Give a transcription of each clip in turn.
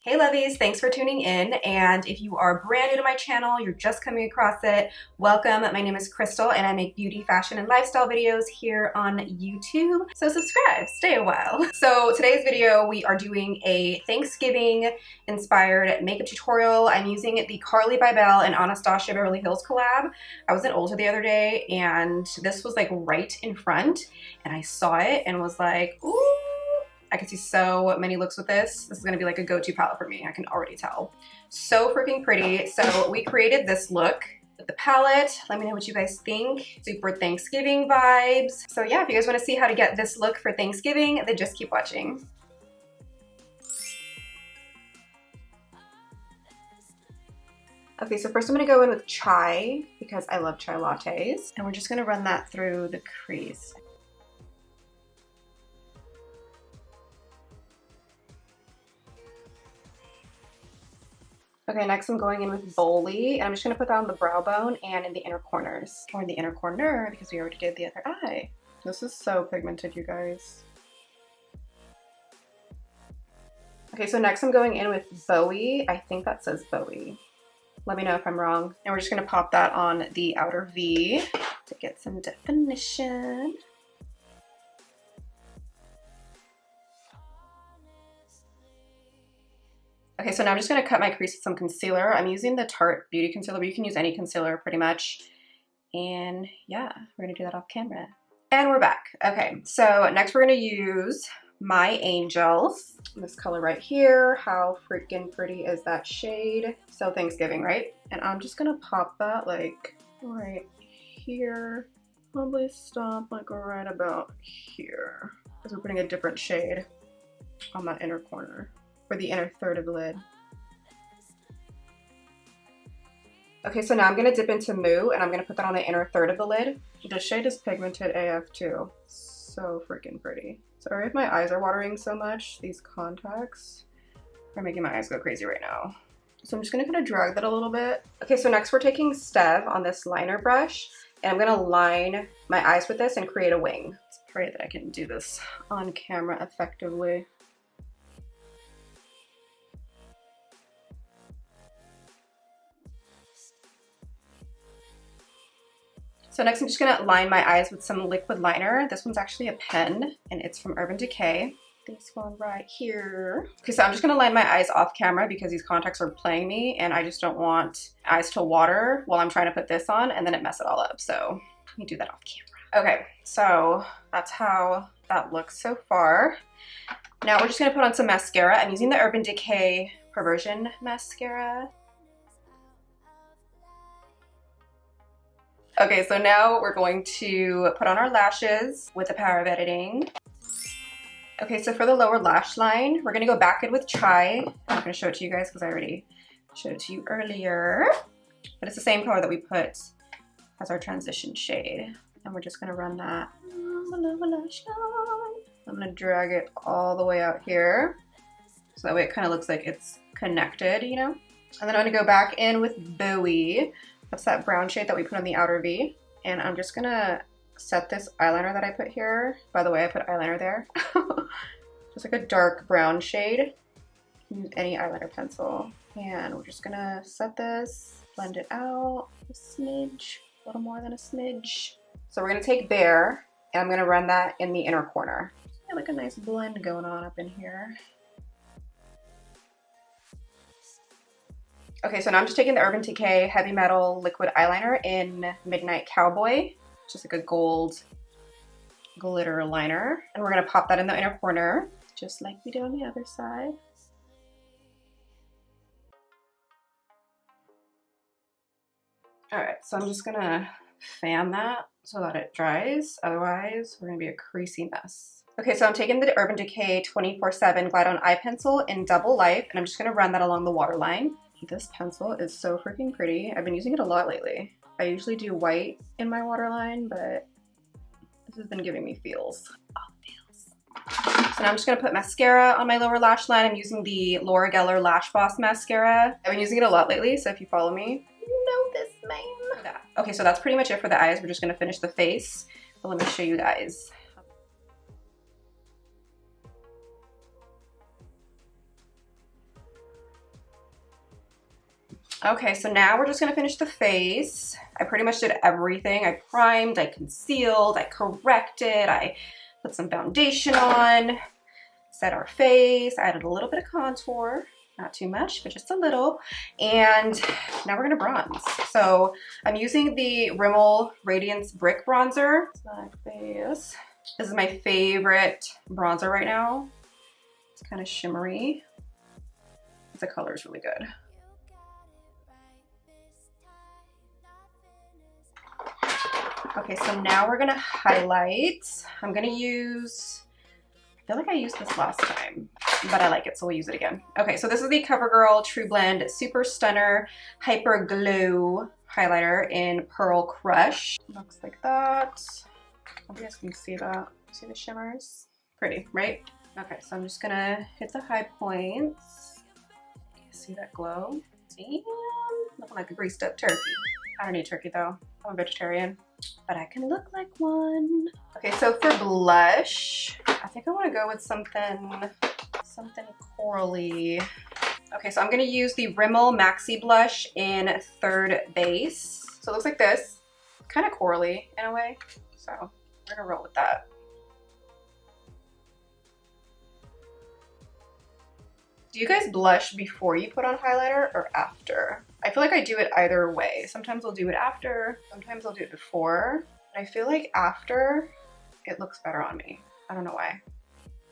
Hey lovies, thanks for tuning in, and if you are brand new to my channel, you're just coming across it, welcome. My name is Krystal and I make beauty, fashion, and lifestyle videos here on YouTube, so subscribe, stay a while. So today's video, we are doing a Thanksgiving inspired makeup tutorial. I'm using the Carli Bybel and Anastasia Beverly Hills collab. I was in Ulta the other day and this was like right in front and I saw it and was like, ooh, I can see so many looks with this. This is gonna be like a go-to palette for me, I can already tell. So freaking pretty. So we created this look with the palette. Let me know what you guys think. Super Thanksgiving vibes. So yeah, if you guys wanna see how to get this look for Thanksgiving, then just keep watching. Okay, so first I'm gonna go in with chai because I love chai lattes. And we're just gonna run that through the crease. Okay, next I'm going in with Boley, and I'm just going to put that on the brow bone and in the inner corners. Or in the inner corner, because we already did the other eye. This is so pigmented, you guys. Okay, so next I'm going in with Bowie. I think that says Bowie. Let me know if I'm wrong. And we're just going to pop that on the outer V to get some definition. Okay, so now I'm just gonna cut my crease with some concealer. I'm using the Tarte Beauty Concealer, but you can use any concealer pretty much. And yeah, we're gonna do that off camera. And we're back. Okay, so next we're gonna use My Angels. This color right here. How freaking pretty is that shade? So Thanksgiving, right? And I'm just gonna pop that like right here. Probably stop like right about here. Because we're putting a different shade on that inner corner. For the inner third of the lid. Okay, so now I'm gonna dip into Moo and I'm gonna put that on the inner third of the lid. The shade is pigmented AF too. So freaking pretty. Sorry if my eyes are watering so much. These contacts are making my eyes go crazy right now. So I'm just gonna kind of drag that a little bit. Okay, so next we're taking Stev on this liner brush and I'm gonna line my eyes with this and create a wing. Let's pray that I can do this on camera effectively. So next I'm just gonna line my eyes with some liquid liner. This one's actually a pen and it's from Urban Decay. This one right here. Okay, so I'm just gonna line my eyes off camera because these contacts are playing me and I just don't want eyes to water while I'm trying to put this on and then it mess it all up. So let me do that off camera. Okay, so that's how that looks so far. Now we're just gonna put on some mascara. I'm using the Urban Decay Perversion mascara. Okay, so now we're going to put on our lashes with the power of editing. Okay, so for the lower lash line, we're gonna go back in with Chai. I'm not gonna show it to you guys because I already showed it to you earlier. But it's the same color that we put as our transition shade. And we're just gonna run that on the lower lash line. I'm gonna drag it all the way out here. So that way it kind of looks like it's connected, you know? And then I'm gonna go back in with Bowie. That's that brown shade that we put on the outer V. And I'm just gonna set this eyeliner that I put here. By the way, I put eyeliner there. Just like a dark brown shade. Use any eyeliner pencil. And we're just gonna set this, blend it out a smidge, a little more than a smidge. So we're gonna take Bare, and I'm gonna run that in the inner corner. Got like a nice blend going on up in here. Okay, so now I'm just taking the Urban Decay Heavy Metal Liquid Eyeliner in Midnight Cowboy. Just like a gold glitter liner. And we're gonna pop that in the inner corner, just like we did on the other side. All right, so I'm just gonna fan that so that it dries. Otherwise, we're gonna be a creasy mess. Okay, so I'm taking the Urban Decay 24/7 Glide On Eye Pencil in Double Life, and I'm just gonna run that along the waterline. This pencil is so freaking pretty. I've been using it a lot lately. I usually do white in my waterline, but this has been giving me feels. Oh, feels. So now I'm just gonna put mascara on my lower lash line. I'm using the Laura Geller Lash Boss mascara. I've been using it a lot lately, so if you follow me, you know this, man. Okay, so that's pretty much it for the eyes. We're just gonna finish the face, but let me show you guys. Okay, so now we're just gonna finish the face. I pretty much did everything. I primed, I concealed, I corrected, I put some foundation on, set our face, added a little bit of contour, not too much, but just a little. And now we're gonna bronze. So I'm using the Rimmel Radiance Brick Bronzer. My face. This is my favorite bronzer right now. It's kind of shimmery. The color is really good. Okay, so now we're gonna highlight. I'm gonna use, I feel like I used this last time, but I like it, so we'll use it again. Okay, so this is the Covergirl Trublend Super Stunner Hyper Glow highlighter in Pearl Crush. Looks like that. I hope you guys can see that. See the shimmers? Pretty, right? Okay, so I'm just gonna hit the high points. See that glow? Damn, looking like a greased up turkey. I don't need turkey though. I'm a vegetarian, but I can look like one. Okay, so for blush, I think I want to go with something corally. Okay, so I'm gonna use the Rimmel Maxi Blush in Third Base. So it looks like this, kind of corally in a way. So we're gonna roll with that. Do you guys blush before you put on highlighter or after? I feel like I do it either way. Sometimes I'll do it after, sometimes I'll do it before. But I feel like after, it looks better on me. I don't know why.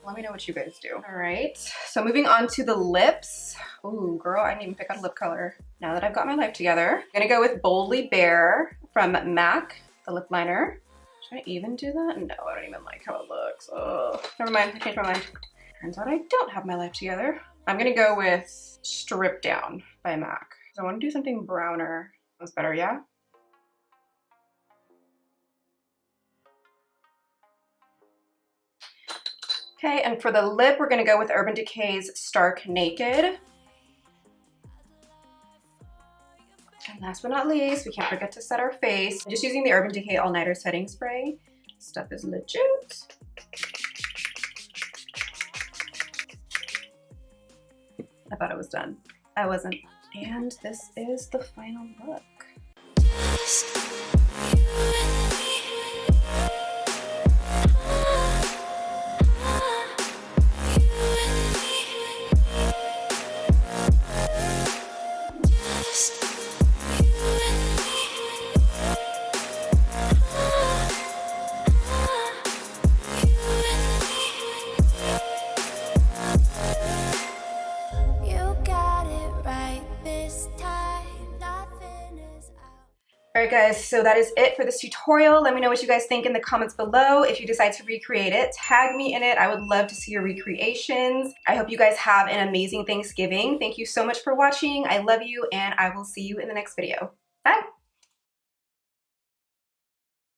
Let me know what you guys do. All right, so moving on to the lips. Ooh, girl, I didn't even pick out a lip color. Now that I've got my life together, I'm gonna go with Boldly Bare from MAC, the lip liner. Should I even do that? No, I don't even like how it looks. Oh, never mind, I changed my mind. Turns out I don't have my life together. I'm gonna go with Strip Down by MAC. I want to do something browner. That's better, yeah? Okay, and for the lip, we're gonna go with Urban Decay's Stark Naked. And last but not least, we can't forget to set our face. I'm just using the Urban Decay All Nighter Setting Spray. Stuff is legit. I thought it was done. I wasn't. And this is the final look. Alright guys, so that is it for this tutorial. Let me know what you guys think in the comments below. If you decide to recreate it, tag me in it. I would love to see your recreations. I hope you guys have an amazing Thanksgiving. Thank you so much for watching. I love you, and I will see you in the next video. Bye!